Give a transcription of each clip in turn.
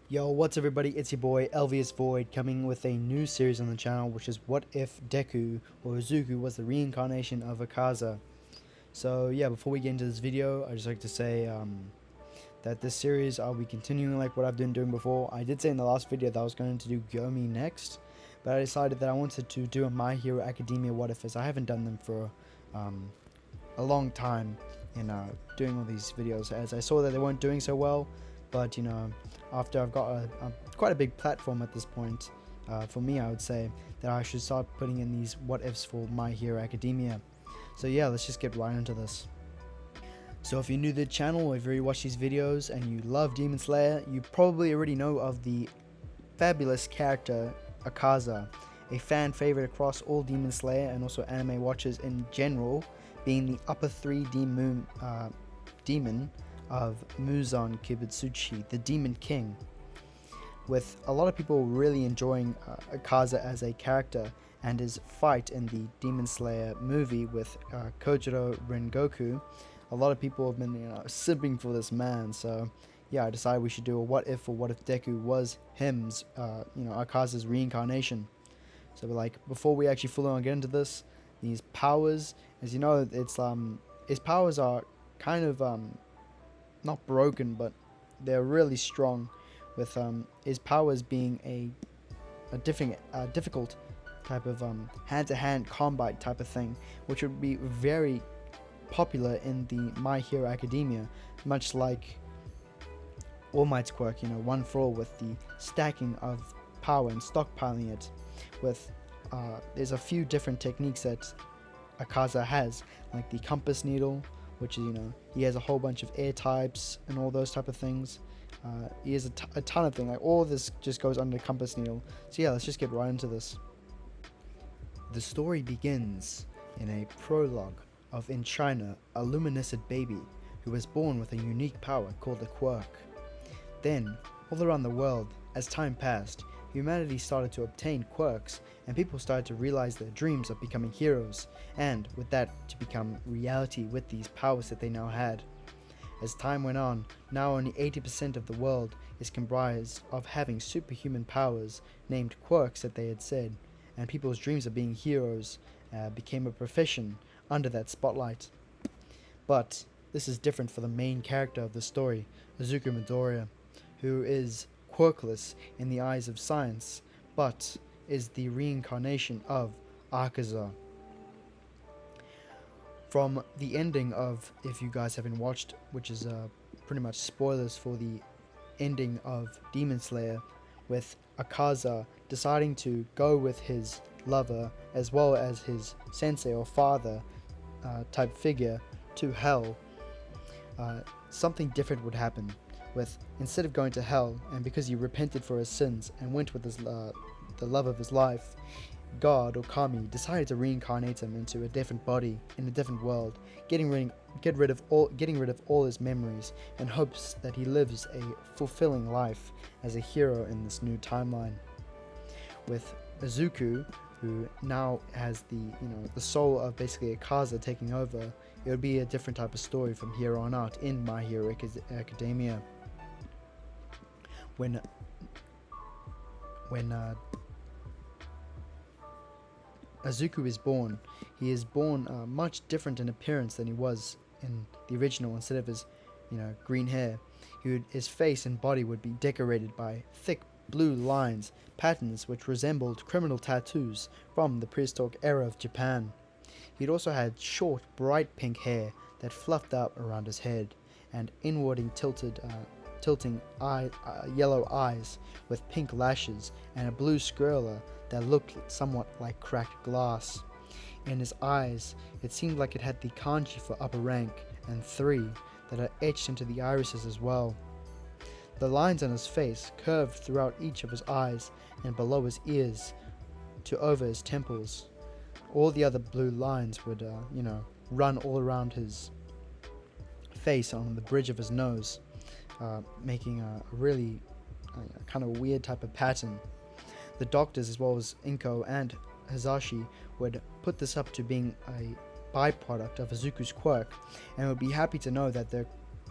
Yo, what's everybody? It's your boy Elvious Void coming with a new series on the channel, which is what if Deku or Izuku was the reincarnation of Akaza. So yeah, before we get into this video, I'd just like to say that this series I'll be continuing like what I've been doing before. I did say in the last video that I was going to do Gomi next, but I decided that I wanted to do a My Hero Academia what if, as I haven't done them for a long time in doing all these videos, as I saw that they weren't doing so well. But after I've got quite a big platform at this point, for me, I would say that I should start putting in these what ifs for My Hero Academia. So yeah, let's just get right into this. So if you're new to the channel, or if you already watched these videos and you love Demon Slayer, you probably already know of the fabulous character Akaza, a fan favorite across all Demon Slayer and also anime watchers in general, being the upper 3 demon of Muzan Kibutsuchi, the Demon King, with a lot of people really enjoying Akaza as a character and his fight in the Demon Slayer movie with Kojiro Rengoku. A lot of people have been simping for this man, so yeah, I decided we should do a what if or what if Deku was him's, Akaza's reincarnation. So before we actually fully on get into this, these powers, as you know, it's his powers are kind of not broken, but they're really strong, with his powers being a difficult type of hand-to-hand combat type of thing, which would be very popular in the My Hero Academia, much like All Might's Quirk, one for all, with the stacking of power and stockpiling it. With there's a few different techniques that Akaza has, like the compass needle, which is, he has a whole bunch of air types and all those type of things. He has a ton of things, like all of this just goes under the compass needle. So yeah, let's just get right into this. The story begins in a prologue of, in China, a luminescent baby who was born with a unique power called a Quirk. Then, all around the world, as time passed, humanity started to obtain quirks, and people started to realize their dreams of becoming heroes, and with that to become reality with these powers that they now had. As time went on, now only 80% of the world is comprised of having superhuman powers named quirks that they had said, and people's dreams of being heroes became a profession under that spotlight. But this is different for the main character of the story, Izuku Midoriya, who is quirkless in the eyes of science, but is the reincarnation of Akaza. From the ending of, if you guys haven't watched, which is pretty much spoilers for the ending of Demon Slayer, with Akaza deciding to go with his lover as well as his sensei or father type figure to hell, something different would happen. With, instead of going to hell, and because he repented for his sins and went with his the love of his life, God or Kami decided to reincarnate him into a different body in a different world, getting rid of all his memories, and hopes that he lives a fulfilling life as a hero in this new timeline. With Izuku, who now has the soul of basically Akaza taking over, it would be a different type of story from here on out in My Hero Academia. When Izuku is born, he is born much different in appearance than he was in the original. Instead of his green hair, his face and body would be decorated by thick blue lines, patterns which resembled criminal tattoos from the prehistoric era of Japan. He'd also had short, bright pink hair that fluffed up around his head, and inwarding tilting yellow eyes with pink lashes, and a blue scrolla that looked somewhat like cracked glass. In his eyes, it seemed like it had the kanji for upper rank and 3 that are etched into the irises as well. The lines on his face curved throughout each of his eyes and below his ears to over his temples. All the other blue lines would, run all around his face on the bridge of his nose, making a really kind of weird type of pattern. The doctors, as well as Inko and Hazashi, would put this up to being a byproduct of Izuku's quirk, and would be happy to know that their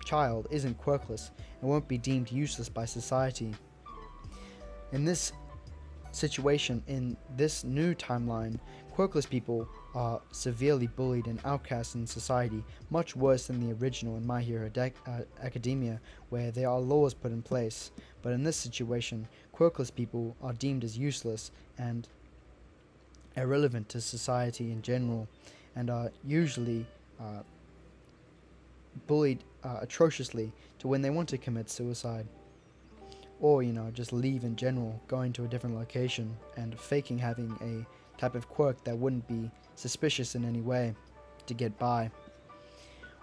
child isn't quirkless and won't be deemed useless by society. In this situation, in this new timeline, quirkless people are severely bullied and outcast in society, much worse than the original in My Hero Academia, where there are laws put in place. But in this situation, quirkless people are deemed as useless and irrelevant to society in general, and are usually bullied atrociously to when they want to commit suicide, or just leave in general, going to a different location and faking having a type of quirk that wouldn't be suspicious in any way to get by.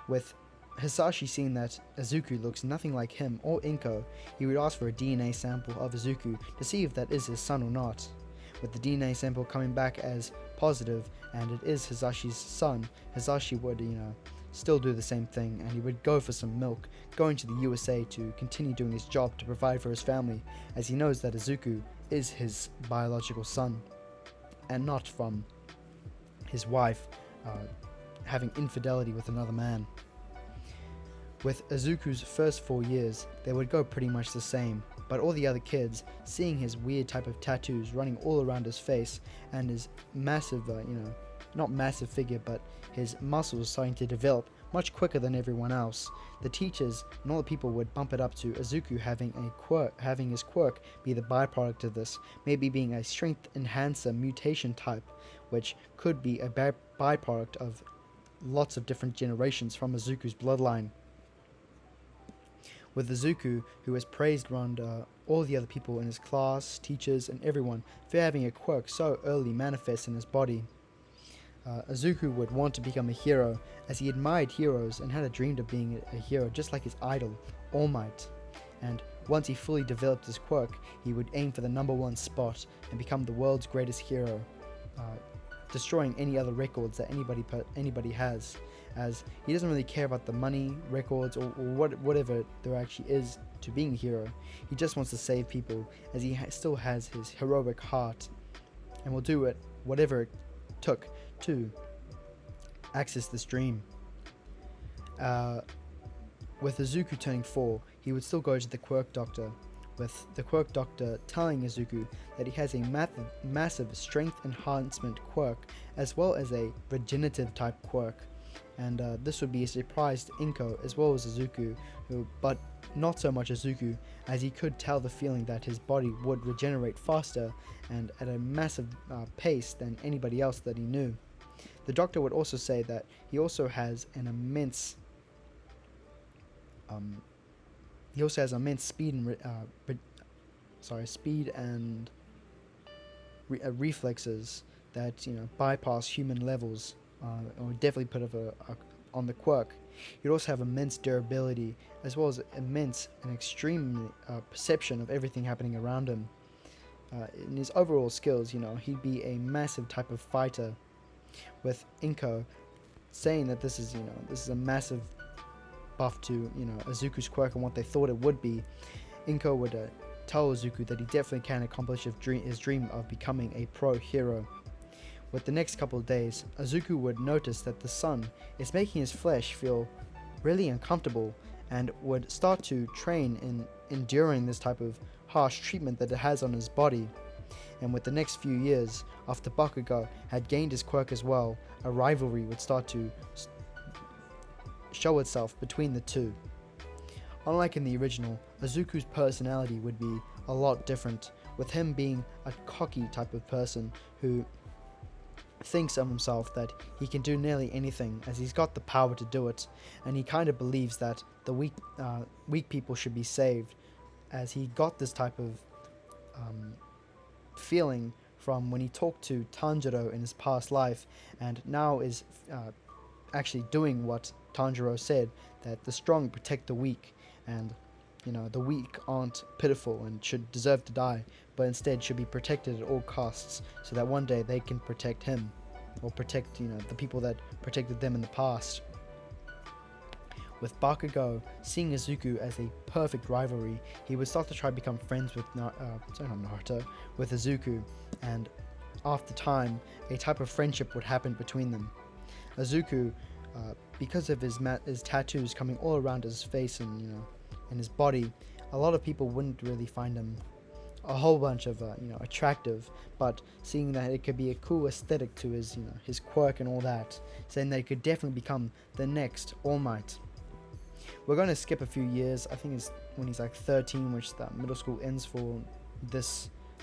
With Hisashi seeing that Izuku looks nothing like him or Inko, he would ask for a DNA sample of Izuku to see if that is his son or not. With the DNA sample coming back as positive and it is Hisashi's son, Hisashi would, still do the same thing, and he would go for some milk, going to the USA to continue doing his job to provide for his family, as he knows that Izuku is his biological son, and not from his wife having infidelity with another man. With Izuku's first 4 years, they would go pretty much the same, but all the other kids, seeing his weird type of tattoos running all around his face, and his massive, not massive figure, but his muscles starting to develop much quicker than everyone else, the teachers and all the people would bump it up to Izuku having his quirk be the byproduct of this, maybe being a strength enhancer mutation type, which could be a byproduct of lots of different generations from Izuku's bloodline. With Izuku, who was praised around all the other people in his class, teachers, and everyone for having a quirk so early manifest in his body, Izuku would want to become a hero, as he admired heroes and had a dream of being a hero just like his idol, All Might. And once he fully developed his quirk, he would aim for the #1 spot and become the world's greatest hero, destroying any other records that anybody has, as he doesn't really care about the money, records, or whatever there actually is to being a hero. He just wants to save people, as he still has his heroic heart, and will do it whatever it took to access this dream. With Izuku turning 4, he would still go to the Quirk Doctor, with the Quirk Doctor telling Izuku that he has a massive strength enhancement quirk, as well as a regenerative type quirk, and this would be a surprise to Inko as well as Izuku, but not so much Izuku, as he could tell the feeling that his body would regenerate faster and at a massive pace than anybody else that he knew. The Doctor would also say that he also has an immense speed and reflexes that bypass human levels, or definitely put on the quirk. He'd also have immense durability, as well as immense and extreme perception of everything happening around him. In his overall skills, he'd be a massive type of fighter. With Inko saying that this is a massive buff to Izuku's quirk and what they thought it would be, Inko would tell Izuku that he definitely can accomplish his dream of becoming a pro hero. With the next couple of days, Izuku would notice that the sun is making his flesh feel really uncomfortable, and would start to train in enduring this type of harsh treatment that it has on his body. And with the next few years, after Bakugo had gained his quirk as well, a rivalry would start to show itself between the two. Unlike in the original, Izuku's personality would be a lot different, with him being a cocky type of person who thinks of himself that he can do nearly anything, as he's got the power to do it, and he kind of believes that the weak people should be saved, as he got this type of feeling from when he talked to Tanjiro in his past life, and now is actually doing what Tanjiro said, that the strong protect the weak, and the weak aren't pitiful and should deserve to die, but instead should be protected at all costs, so that one day they can protect him, or protect the people that protected them in the past. With Bakugo seeing Izuku as a perfect rivalry, he would start to try to become friends with with Izuku, and after time, a type of friendship would happen between them. Izuku, because of his tattoos coming all around his face and in his body, a lot of people wouldn't really find him a whole bunch of attractive, but seeing that it could be a cool aesthetic to his his quirk and all that, saying that he could definitely become the next All Might. We're going to skip a few years. I think it's when he's like 13, which the middle school ends for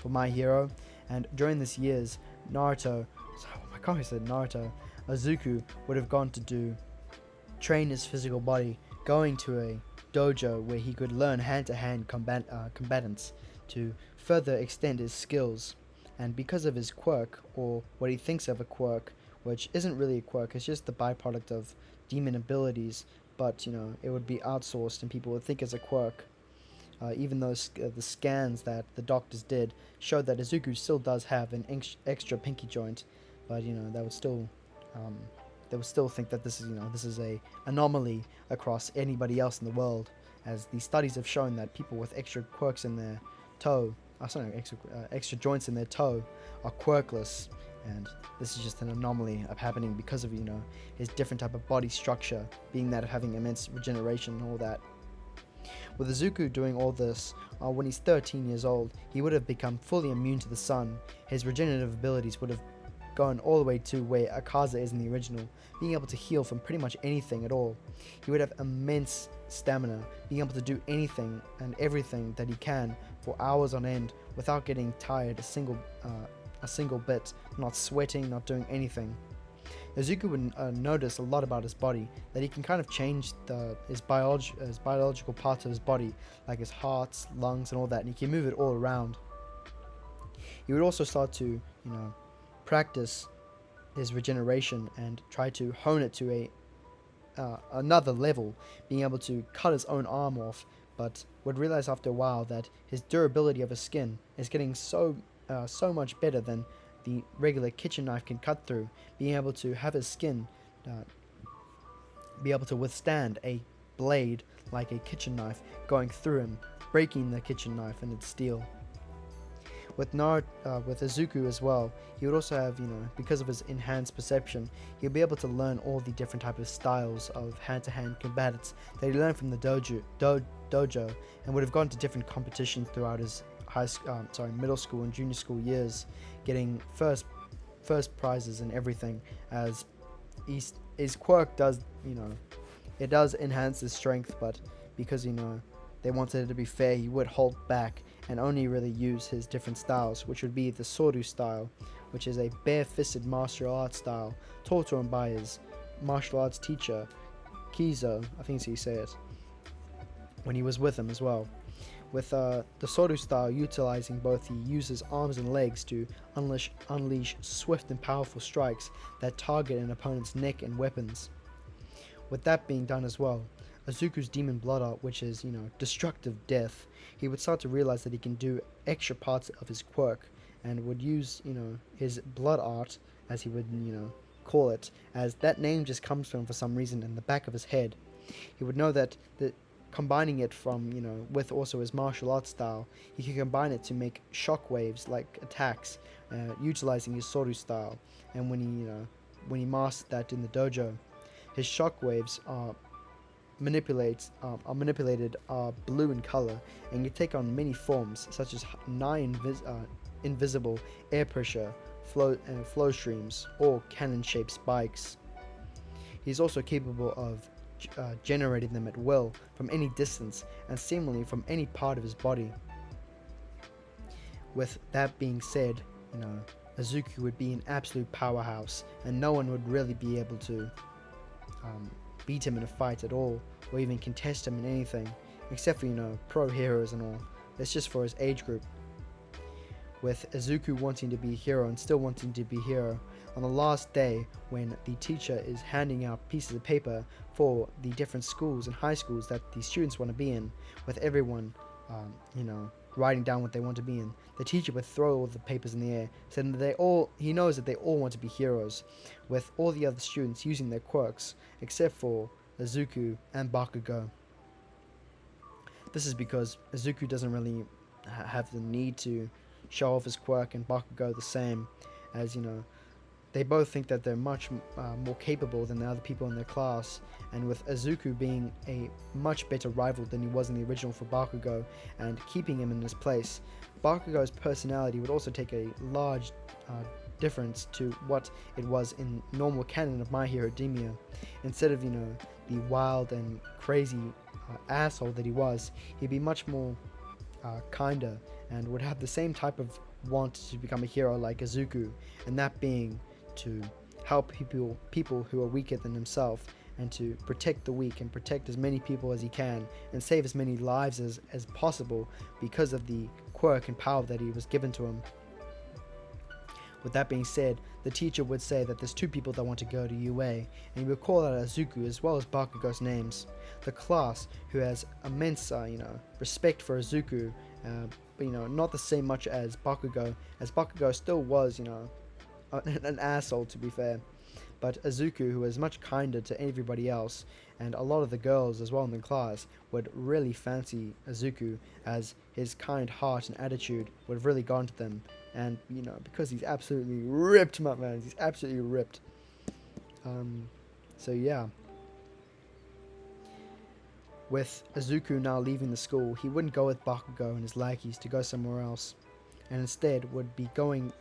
My Hero, and during this years, Naruto, I can't remember said Naruto, Izuku would have gone to train his physical body, going to a dojo where he could learn hand-to-hand combatants to further extend his skills. And because of his quirk, or what he thinks of a quirk, which isn't really a quirk, it's just the byproduct of demon abilities, but it would be outsourced and people would think it's a quirk. Even though the scans that the doctors did showed that Izuku still does have an extra pinky joint, but they would still think that this is a anomaly across anybody else in the world, as the studies have shown that people with extra quirks in their toe, extra joints in their toe, are quirkless, and this is just an anomaly of happening because of his different type of body structure, being that of having immense regeneration and all that. With Izuku doing all this, when he's 13 years old, he would have become fully immune to the sun. His regenerative abilities would have gone all the way to where Akaza is in the original, being able to heal from pretty much anything at all. He would have immense stamina, being able to do anything and everything that he can for hours on end without getting tired a single bit, not sweating, not doing anything. Izuku would notice a lot about his body, that he can kind of change his biological parts of his body, like his heart, lungs, and all that, and he can move it all around. He would also start to, practice his regeneration and try to hone it to another level, being able to cut his own arm off, but would realize after a while that his durability of his skin is getting so much better than the regular kitchen knife can cut through, being able to have his skin be able to withstand a blade like a kitchen knife going through him, breaking the kitchen knife and its steel. With Izuku as well, he would also have, because of his enhanced perception, he'll be able to learn all the different type of styles of hand-to-hand combatants that he learned from the dojo, and would have gone to different competitions throughout his middle school and junior school years, getting first prizes and everything, as his quirk does, it does enhance his strength, but because, they wanted it to be fair, he would hold back and only really use his different styles, which would be the Soryu style, which is a bare-fisted martial arts style taught to him by his martial arts teacher, Kizo, I think so you say it, when he was with him as well. With the Soryu style utilizing both the user's arms and legs to unleash swift and powerful strikes that target an opponent's neck and weapons. With that being done as well, Izuku's demon blood art, which is, destructive death, he would start to realize that he can do extra parts of his quirk, and would use, his blood art, as he would, call it, as that name just comes from for some reason in the back of his head. He would know that combining it from, with also his martial arts style, he can combine it to make shockwaves like attacks, utilizing his Soryu style. And when he mastered that in the dojo, his shockwaves are manipulated blue in color, and can take on many forms, such as invisible air pressure, flow streams, or cannon-shaped spikes. He's also capable of generating them at will from any distance and seemingly from any part of his body. With that being said, Izuku would be an absolute powerhouse, and no one would really be able to beat him in a fight at all, or even contest him in anything, except for, pro heroes and all. That's just for his age group. With Izuku wanting to be a hero and still wanting to be a hero, on the last day when the teacher is handing out pieces of paper for the different schools and high schools that the students want to be in, with everyone, writing down what they want to be in, the teacher would throw all the papers in the air, saying that he knows that they all want to be heroes, with all the other students using their quirks, except for Izuku and Bakugo. This is because Izuku doesn't really have the need to show off his quirk, and Bakugo the same, as they both think that they're much more capable than the other people in their class, and with Izuku being a much better rival than he was in the original for Bakugo and keeping him in his place, Bakugo's personality would also take a large difference to what it was in normal canon of My Hero Academia. Instead of, the wild and crazy asshole that he was, he'd be much more kinder and would have the same type of want to become a hero like Izuku, and that being to help people who are weaker than himself, and to protect the weak and protect as many people as he can and save as many lives as possible because of the quirk and power that he was given to him. With that being said, the teacher would say that there's two people that want to go to UA, and he would call out Izuku as well as Bakugo's names. The class, who has immense respect for Izuku, but not the same much as Bakugo still was an asshole, to be fair. But Izuku, who was much kinder to everybody else, and a lot of the girls as well in the class, would really fancy Izuku, as his kind heart and attitude would have really gone to them. And, because he's absolutely ripped, my man, he's absolutely ripped. So yeah. With Izuku now leaving the school, he wouldn't go with Bakugo and his lackeys to go somewhere else, and instead would be going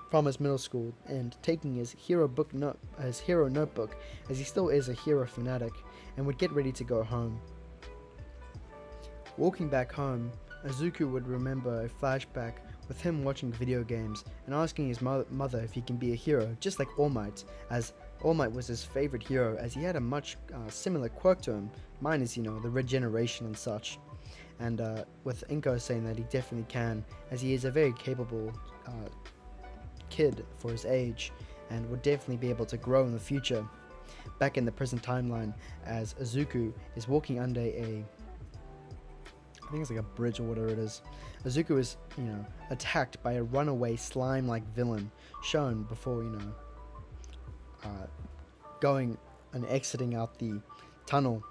from his middle school and taking his hero notebook, as he still is a hero fanatic, and would get ready to go home. Walking back home, Izuku would remember a flashback with him watching video games and asking his mother if he can be a hero just like All Might, as All Might was his favorite hero, as he had a much similar quirk to him, minus the regeneration and such. And with Inko saying that he definitely can, as he is a very capable kid for his age, and would definitely be able to grow in the future. Back in the present timeline, as Izuku is walking under I think it's like a bridge or whatever it is, Izuku is, attacked by a runaway slime-like villain, shown before, going and exiting out the tunnel.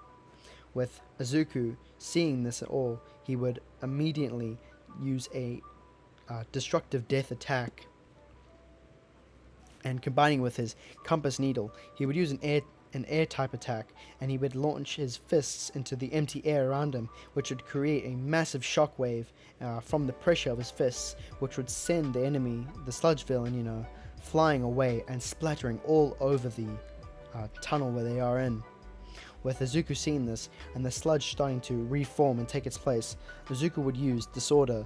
With Izuku seeing this at all, he would immediately use a destructive death attack, and combining with his compass needle, he would use an air type attack, and he would launch his fists into the empty air around him, which would create a massive shockwave from the pressure of his fists, which would send the enemy, the sludge villain, flying away and splattering all over the tunnel where they are in. With Izuku seeing this and the sludge starting to reform and take its place, Izuku would use Disorder,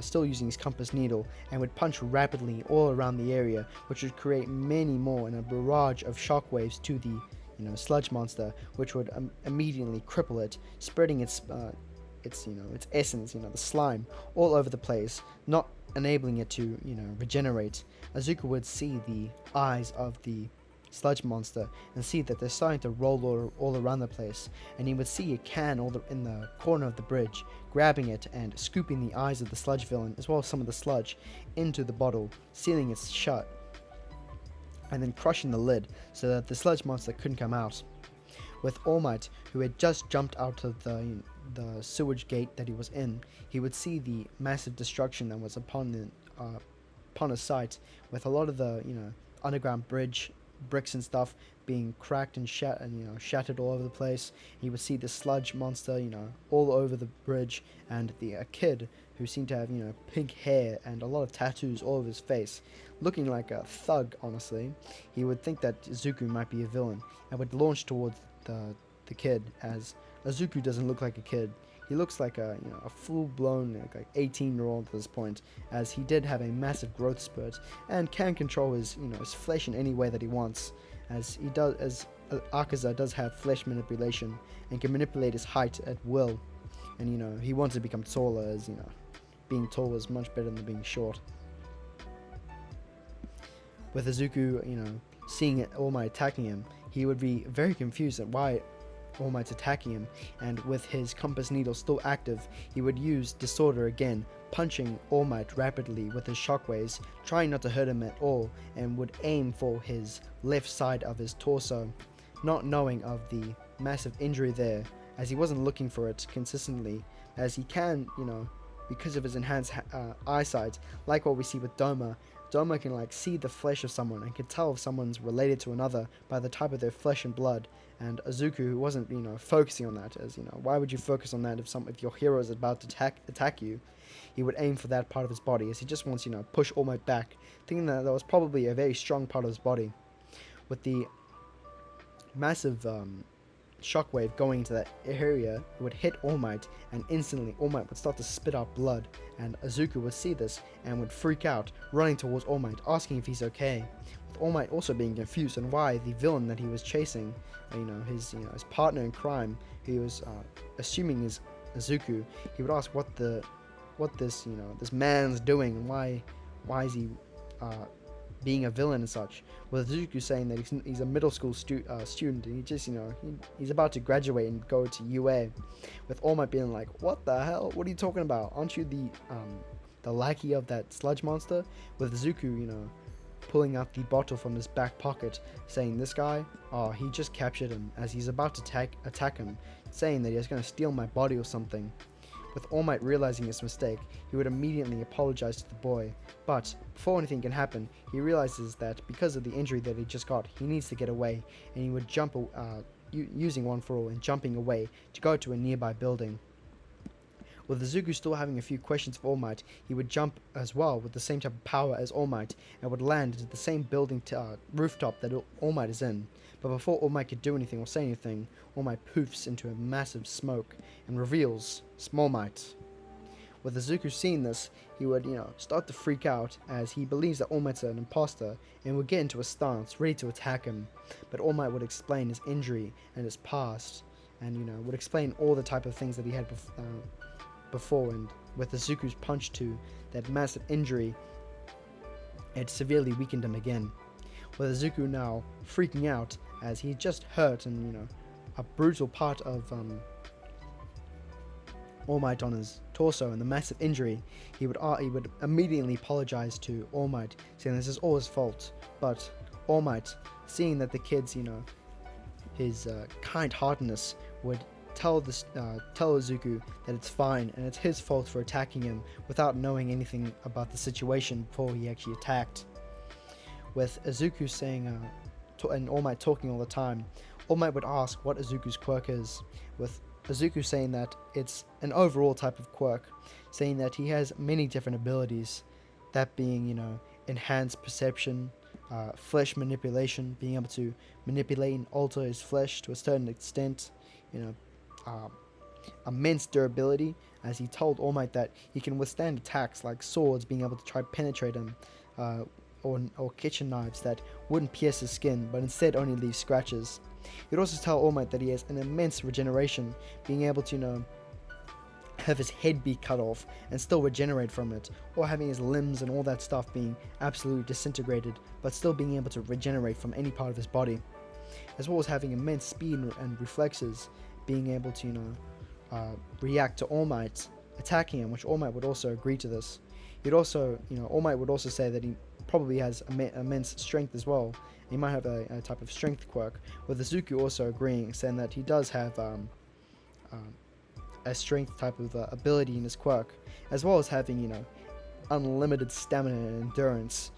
still using his compass needle, and would punch rapidly all around the area, which would create many more and a barrage of shockwaves to the sludge monster, which would immediately cripple it, spreading its essence, the slime, all over the place, not enabling it to regenerate. Izuku would see the eyes of the sludge monster and see that they're starting to roll all around the place, and he would see a can in the corner of the bridge, grabbing it and scooping the eyes of the sludge villain as well as some of the sludge into the bottle, sealing it shut, and then crushing the lid so that the sludge monster couldn't come out. With All Might, who had just jumped out of the sewage gate that he was in, he would see the massive destruction that was upon his sight, with a lot of the underground bridge bricks and stuff being cracked and shattered all over the place. He would see the sludge monster all over the bridge, and the kid who seemed to have pink hair and a lot of tattoos all over his face, looking like a thug. Honestly, he would think that Izuku might be a villain and would launch towards the kid, as Izuku doesn't look like a kid. He looks like a full-blown like 18-year-old at this point, as he did have a massive growth spurt and can control his his flesh in any way that he wants, as Akaza does have flesh manipulation and can manipulate his height at will, and he wants to become taller, as being tall is much better than being short. With Izuku seeing All Might attacking him, he would be very confused at why All Might's attacking him, and with his compass needle still active, he would use Disorder again, punching All Might rapidly with his shockwaves, trying not to hurt him at all, and would aim for his left side of his torso, not knowing of the massive injury there, as he wasn't looking for it consistently, as he can, because of his enhanced eyesight, like what we see with Doma, So All Might can like see the flesh of someone and can tell if someone's related to another by the type of their flesh and blood. And Izuku, who wasn't focusing on that, as why would you focus on that if your hero is about to attack you? He would aim for that part of his body, as he just wants push All Might back, thinking that was probably a very strong part of his body. With the massive shockwave going into that area, it would hit All Might, and instantly All Might would start to spit out blood, and Izuku would see this and would freak out, running towards All Might, asking if he's okay. With All Might also being confused on why the villain that he was chasing, his partner in crime, who he was assuming is Izuku, he would ask what this man's doing, and why is he being a villain and such. With Izuku saying that he's a middle school student, and he just he's about to graduate and go to UA. With All Might being like, what the hell? What are you talking about? Aren't you the lackey of that sludge monster? With Izuku pulling out the bottle from his back pocket, saying this guy, he just captured him as he's about to attack him, saying that he's going to steal my body or something. With All Might realizing his mistake, he would immediately apologize to the boy, but before anything can happen, he realizes that because of the injury that he just got, he needs to get away, and he would jump using One For All and jumping away to go to a nearby building. With Izuku still having a few questions for All Might, he would jump as well with the same type of power as All Might, and would land into the same building rooftop that All Might is in. But before All Might could do anything or say anything, All Might poofs into a massive smoke and reveals Small Might. With Izuku seeing this, he would, start to freak out, as he believes that All Might's an imposter and would get into a stance ready to attack him. But All Might would explain his injury and his past, and would explain all the type of things that he had before. And with Izuku's punch to that massive injury, it severely weakened him again. With Izuku now freaking out, as he just hurt and a brutal part of All Might on his torso and the massive injury, he would immediately apologize to All Might, saying this is all his fault. But All Might, seeing that the kid's his kind-heartedness, would tell Izuku that it's fine and it's his fault for attacking him without knowing anything about the situation before he actually attacked. With Izuku saying and All Might talking all the time, All Might would ask what Izuku's quirk is, with Izuku saying that it's an overall type of quirk, saying that he has many different abilities, that being enhanced perception, flesh manipulation, being able to manipulate and alter his flesh to a certain extent, immense durability, as he told All Might that he can withstand attacks like swords being able to try to penetrate him, or kitchen knives that wouldn't pierce his skin but instead only leave scratches. He'd also tell All Might that he has an immense regeneration, being able to have his head be cut off and still regenerate from it, or having his limbs and all that stuff being absolutely disintegrated but still being able to regenerate from any part of his body, as well as having immense speed and reflexes, being able to react to All Might attacking him, which All Might would also agree to this. He'd also, All Might would also say that he probably has immense strength as well. He might have a type of strength quirk, with Izuku also agreeing, saying that he does have a strength type of ability in his quirk, as well as having unlimited stamina and endurance,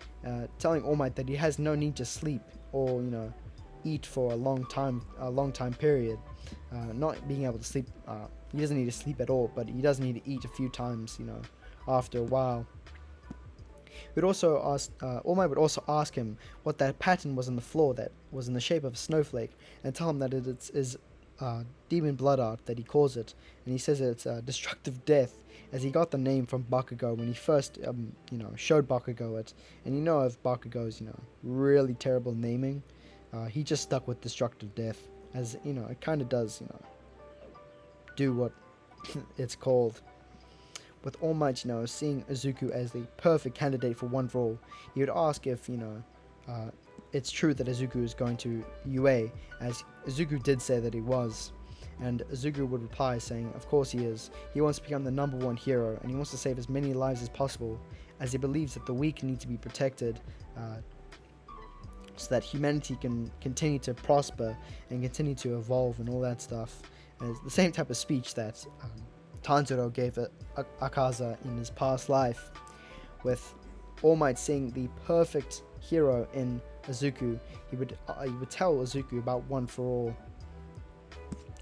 telling All Might that he has no need to sleep or eat for a long time period, not being able to sleep. He doesn't need to sleep at all, but he does need to eat a few times after a while. All Might would also ask him what that pattern was on the floor that was in the shape of a snowflake, and tell him that it is demon blood art that he calls it, and he says it's destructive death, as he got the name from Bakugo when he first showed Bakugo it. And of Bakugo's really terrible naming, he just stuck with destructive death, as it kind of does do what it's called. With All Might, seeing Izuku as the perfect candidate for One For All, he would ask if, it's true that Izuku is going to UA, as Izuku did say that he was. And Izuku would reply saying, of course he is. He wants to become the #1 hero, and he wants to save as many lives as possible, as he believes that the weak need to be protected, so that humanity can continue to prosper and continue to evolve and all that stuff. And it's the same type of speech that Tanjiro gave Akaza in his past life. With All Might seeing the perfect hero in Izuku, he would tell Izuku about One for All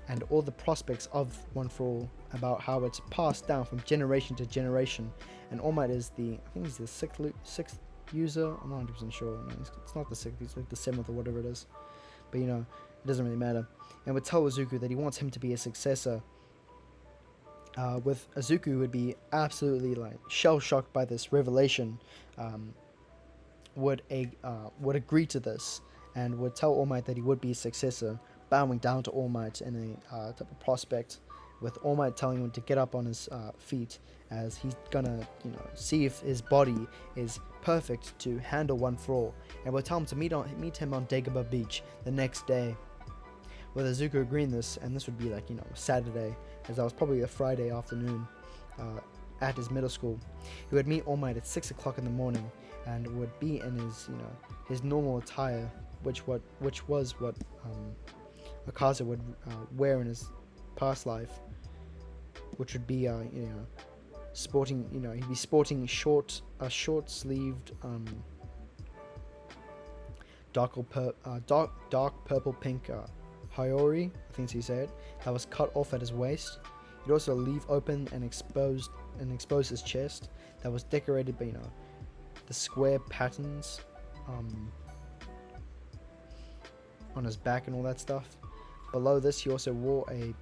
and all the prospects of One for All, about how it's passed down from generation to generation. And All Might is I think he's the sixth user. I'm not 100% sure. No, it's not the sixth. He's like the seventh or whatever it is. But it doesn't really matter. And would tell Izuku that he wants him to be a successor. With Izuku, who would be absolutely like shell shocked by this revelation, would agree to this and would tell All Might that he would be a successor, bowing down to All Might in a type of prospect, with All Might telling him to get up on his feet, as he's gonna see if his body is perfect to handle One for All, and would tell him to meet him on Dagobah Beach the next day. With Izuku agreeing this, and this would be like Saturday, as that was probably a Friday afternoon at his middle school. He would meet All Might at 6 o'clock in the morning, and would be in his normal attire, which was what Akaza would wear in his past life, which would be sporting he'd be sporting a short sleeved dark purple pink Hiyori, I think he said, that was cut off at his waist. He'd also leave open and expose his chest, that was decorated by the square patterns on his back and all that stuff. Below this, he also wore a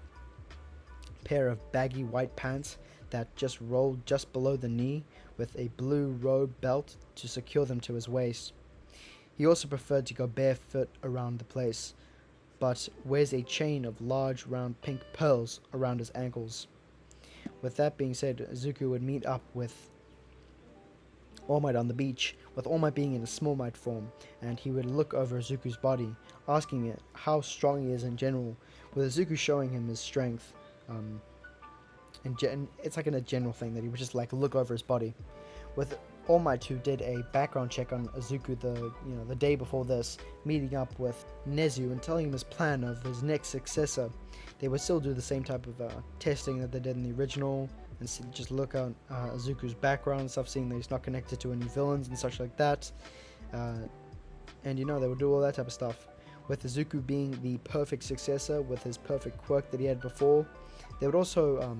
pair of baggy white pants that just rolled just below the knee, with a blue robe belt to secure them to his waist. He also preferred to go barefoot around the place, but wears a chain of large round pink pearls around his ankles. With that being said, Izuku would meet up with All Might on the beach, with All Might being in a Small Might form, and he would look over Izuku's body, asking it how strong he is in general, with Izuku showing him his strength. And it's like in a general thing that he would just like look over his body. With All Might, who did a background check on Izuku the day before this, meeting up with Nezu and telling him his plan of his next successor, they would still do the same type of testing that they did in the original, and just look at Izuku's background and stuff, seeing that he's not connected to any villains and such like that. And they would do all that type of stuff. With Izuku being the perfect successor with his perfect quirk that he had before, they would also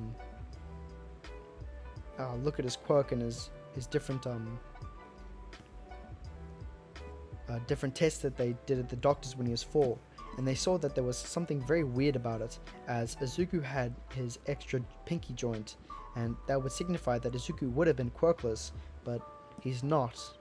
look at his quirk and his different different tests that they did at the doctors when he was 4, and they saw that there was something very weird about it, as Izuku had his extra pinky joint, and that would signify that Izuku would have been quirkless, but he's not.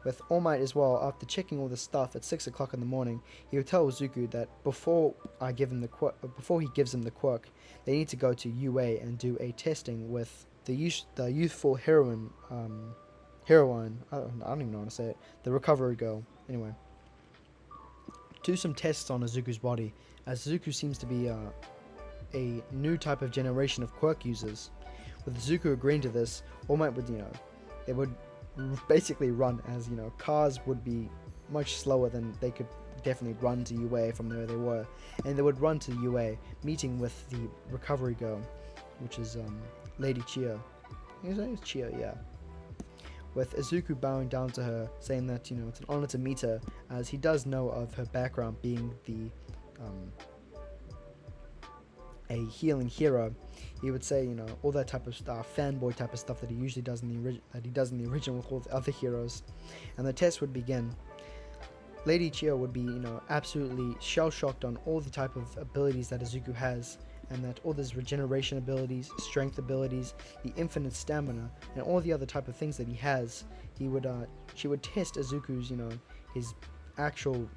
With All Might as well, after checking all this stuff at 6 o'clock in the morning, he would tell Izuku that before he gives him the quirk, they need to go to UA and do a testing with the youthful heroine, I don't even know how to say it, the recovery girl. Anyway, do some tests on Izuku's body, as Izuku seems to be a new type of generation of quirk users. With Izuku agreeing to this, All Might would, they would basically run, as cars would be much slower than they could definitely run to UA from where they were, and they would run to UA, meeting with the recovery girl, which is Lady Chio. His name is Chio, yeah. With Izuku bowing down to her, saying that it's an honor to meet her, as he does know of her background being a healing hero. He would say all that type of fanboy type of stuff that he usually does in the original with all the other heroes, and the test would begin. Lady Chio would be absolutely shell shocked on all the type of abilities that Izuku has, and that all these regeneration abilities, strength abilities, the infinite stamina, and all the other type of things that he has. She would test Izuku's his actual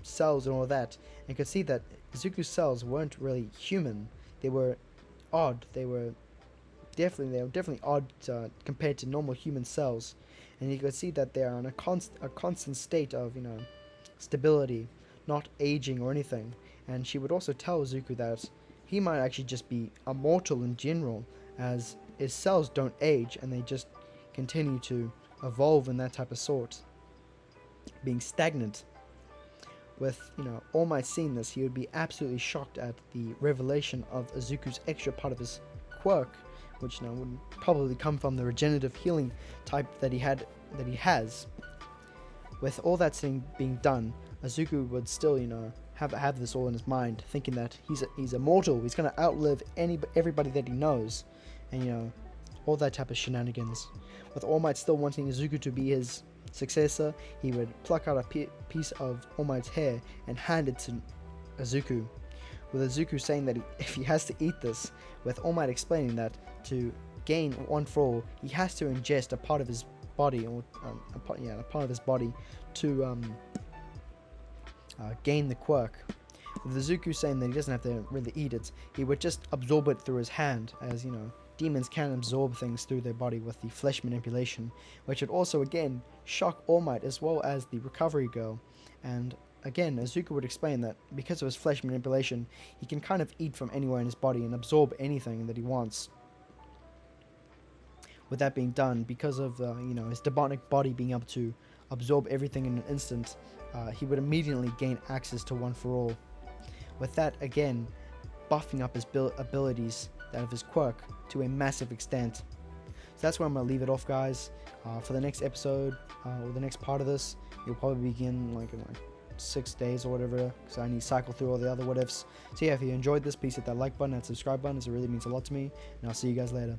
cells and all that, and could see that Izuku's cells weren't really human. They were odd. They were definitely odd compared to normal human cells, and you could see that they are in a constant state of stability, not aging or anything. And she would also tell Izuku that he might actually just be immortal in general, as his cells don't age and they just continue to evolve in that type of sort, being stagnant. With All Might seeing this, he would be absolutely shocked at the revelation of Izuku's extra part of his quirk, which would probably come from the regenerative healing type that he has. With all that thing being done, Izuku would still, have this all in his mind, thinking that he's immortal, he's gonna outlive everybody that he knows, and all that type of shenanigans. With All Might still wanting Izuku to be his successor, he would pluck out a piece of All Might's hair and hand it to Izuku, with Izuku saying that if he has to eat this, with All Might explaining that to gain One for All, he has to ingest a part of his body, or a part of his body to gain the quirk. With Izuku saying that he doesn't have to really eat it, he would just absorb it through his hand, as demons can absorb things through their body with the flesh manipulation, which would also again shock All Might as well as the recovery girl. And again, Izuku would explain that because of his flesh manipulation, he can kind of eat from anywhere in his body and absorb anything that he wants. With that being done, because of his demonic body being able to absorb everything in an instant, he would immediately gain access to One for All. With that, again, buffing up his abilities, that of his quirk, to a massive extent. So that's where I'm going to leave it off, guys. For the next episode, or the next part of this, it'll probably begin in 6 days or whatever, because I need to cycle through all the other what ifs. So yeah, if you enjoyed this, please hit that like button and subscribe button, as it really means a lot to me, and I'll see you guys later.